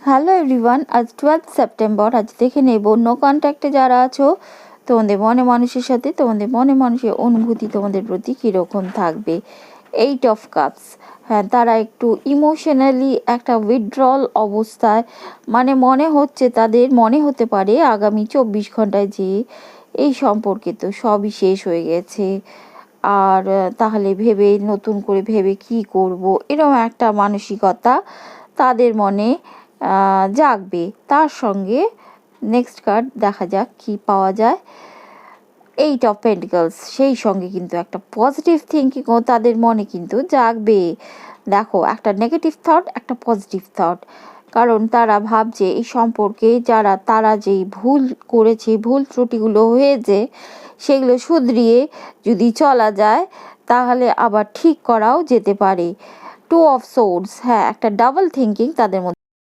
Hello everyone, আজ 12 September. আজ দেখে নেব নো কন্ট্যাক্টে যারা আছো তোমাদের মনে মানুষের সাথে তোমাদের মনে মানুষের অনুভূতি তোমাদের প্রতি কীরকম থাকবে। 8 অফ কাপস, হ্যাঁ, তারা একটু ইমোশনালি একটা উইথড্রল অবস্থায়, মানে মনে হচ্ছে তাদের মনে হতে পারে আগামী 24 ঘন্টায় যে এই সম্পর্কে তো সবই শেষ হয়ে গেছে, আর তাহলে ভেবে নতুন করে ভেবে কি করব, এরকম একটা মানসিকতা তাদের মনে জাগবে। তার সঙ্গে নেক্সট কার্ড দেখা যাক কি পাওয়া যায়। 8 অফ পেন্টিকলস, সেই সঙ্গে কিন্তু একটা পজিটিভ থিঙ্কিংও তাদের মনে কিন্তু জাগবে। দেখো, একটা নেগেটিভ থট, একটা পজিটিভ থট, কারণ তারা ভাবছে এই সম্পর্কে তারা যেই ভুল করেছে, ভুল ত্রুটিগুলো হয়েছে, সেগুলো শুধরিয়ে যদি চলা যায় তাহলে আবার ঠিক করাও যেতে পারে। 2 অফ সোর্ডস, হ্যাঁ, একটা ডাবল থিঙ্কিং তাদের মধ্যে